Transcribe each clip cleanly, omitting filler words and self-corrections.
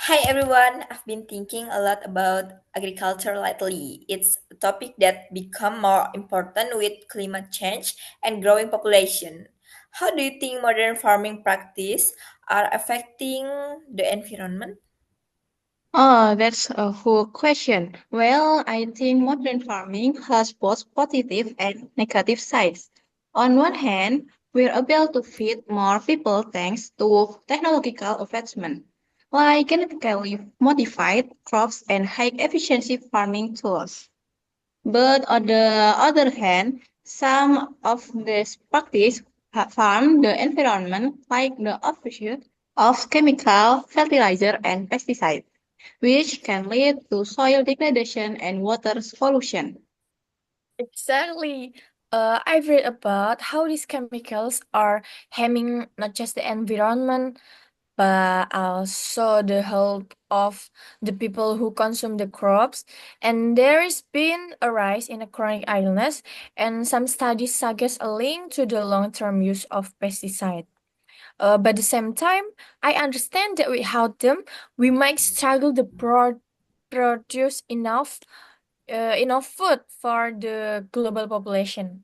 Hi everyone, I've been thinking a lot about agriculture lately. It's a topic that become more important with climate change and growing population. How do you think modern farming practice are affecting the environment? Oh, that's a whole question. Well, I think modern farming has both positive and negative sides. On one hand, we're able to feed more people thanks to technological advancement, like genetically modified crops and high efficiency farming tools. But on the other hand, some of these practices harm the environment, like the overuse of chemical fertilizer and pesticides which can lead to soil degradation and water pollution. Exactly. I've read about how these chemicals are harming not just the environment, but also the health of the people who consume the crops. And there has been a rise in a chronic illness, and some studies suggest a link to the long-term use of pesticides. But at the same time, I understand that without them, we might struggle to produce enough food for the global population.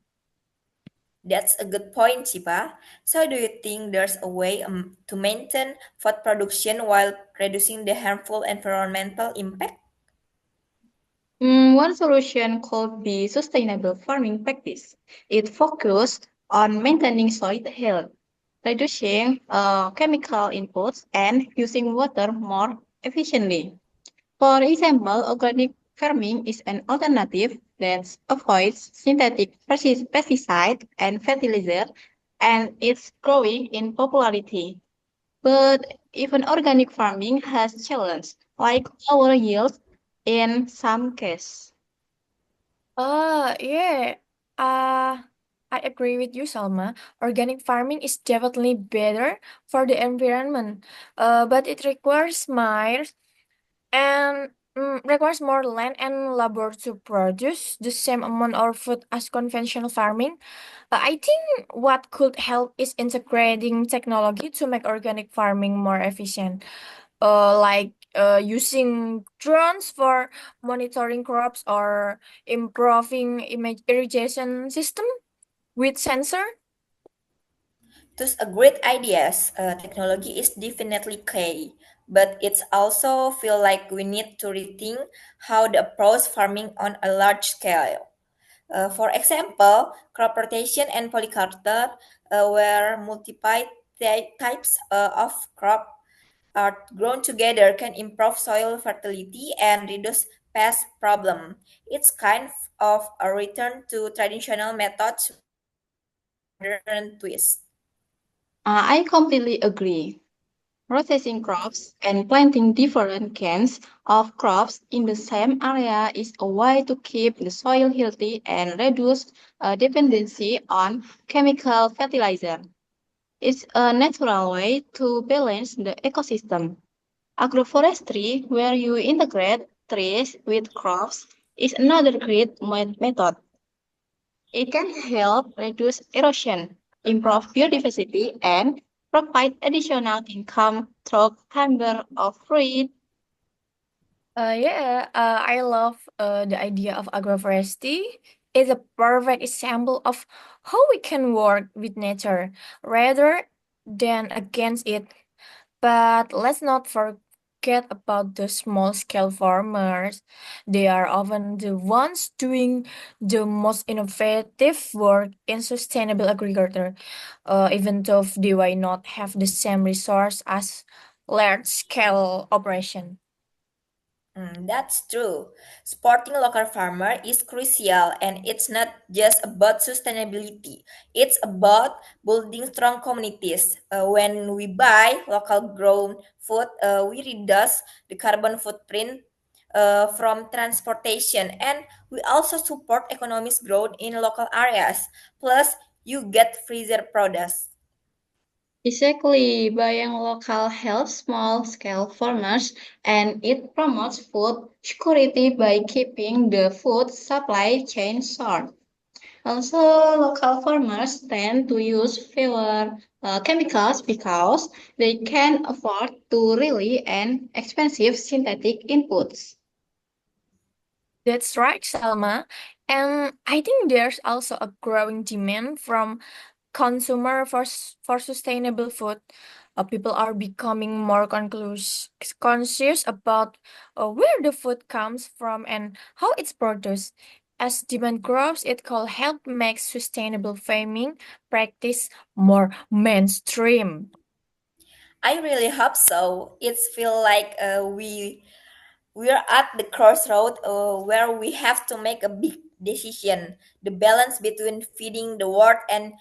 That's a good point, Chipa. So do you think there's a way to maintain food production while reducing the harmful environmental impact? One solution could be sustainable farming practice. It focuses on maintaining soil health, reducing chemical inputs, and using water more efficiently. For example, organic farming is an alternative that avoids synthetic pesticide and fertilizer, and it's growing in popularity. But even organic farming has challenges, like lower yields in some cases. Yeah. Uh, I agree with you, Salma. Organic farming is definitely better for the environment, but it requires more land and labor to produce the same amount of food as conventional farming. I think what could help is integrating technology to make organic farming more efficient, using drones for monitoring crops or improving image irrigation system with sensor. Those are great ideas. Technology is definitely key, but it's also feel like we need to rethink how to approach farming on a large scale. For example, crop rotation and polyculture, where multiple types of crop are grown together, can improve soil fertility and reduce pest problem. It's kind of a return to traditional methods with a modern twist. I completely agree. Rotating crops and planting different kinds of crops in the same area is a way to keep the soil healthy and reduce dependency on chemical fertilizer. It's a natural way to balance the ecosystem. Agroforestry, where you integrate trees with crops, is another great method. It can help reduce erosion, improve biodiversity, and provide additional income through hunger of fruit. I love the idea of agroforestry. It's a perfect example of how we can work with nature rather than against it. But let's not forget about the small scale farmers. They are often the ones doing the most innovative work in sustainable agriculture, even though they might not have the same resource as large scale operation. That's true. Supporting local farmer is crucial, and it's not just about sustainability. It's about building strong communities. When we buy local grown food, we reduce the carbon footprint from transportation, and we also support economic growth in local areas. Plus, you get freezer produce. Exactly, buying local helps small scale farmers and it promotes food security by keeping the food supply chain short. Also, local farmers tend to use fewer chemicals because they can afford to rely on expensive synthetic inputs. That's right, Salma. And I think there's also a growing demand from consumer for sustainable food. People are becoming more conscious about where the food comes from and how it's produced. As demand grows, it could help make sustainable farming practice more mainstream. I really hope so. It's feel like we're at the crossroad where we have to make a big decision. The balance between feeding the world and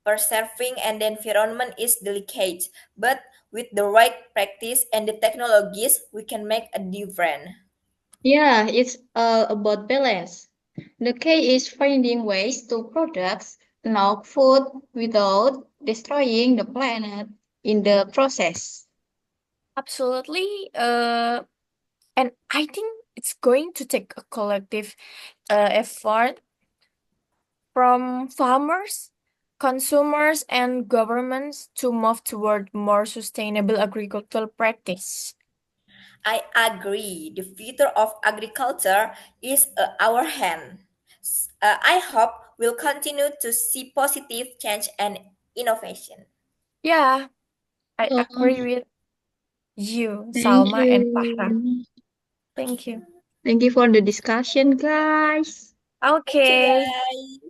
preserving and the environment is delicate, but with the right practice and the technologies, we can make a difference. Yeah, it's all about balance. The key is finding ways to produce enough food without destroying the planet in the process. Absolutely. And I think it's going to take a collective effort from farmers, consumers, and governments to move toward more sustainable agricultural practice. I agree. The future of agriculture is our hand. I hope we'll continue to see positive change and innovation. Yeah, I Oh, agree with you, thank Salma and Fahra. you. Thank you. Thank you for the discussion, guys. Thank you, Okay. guys.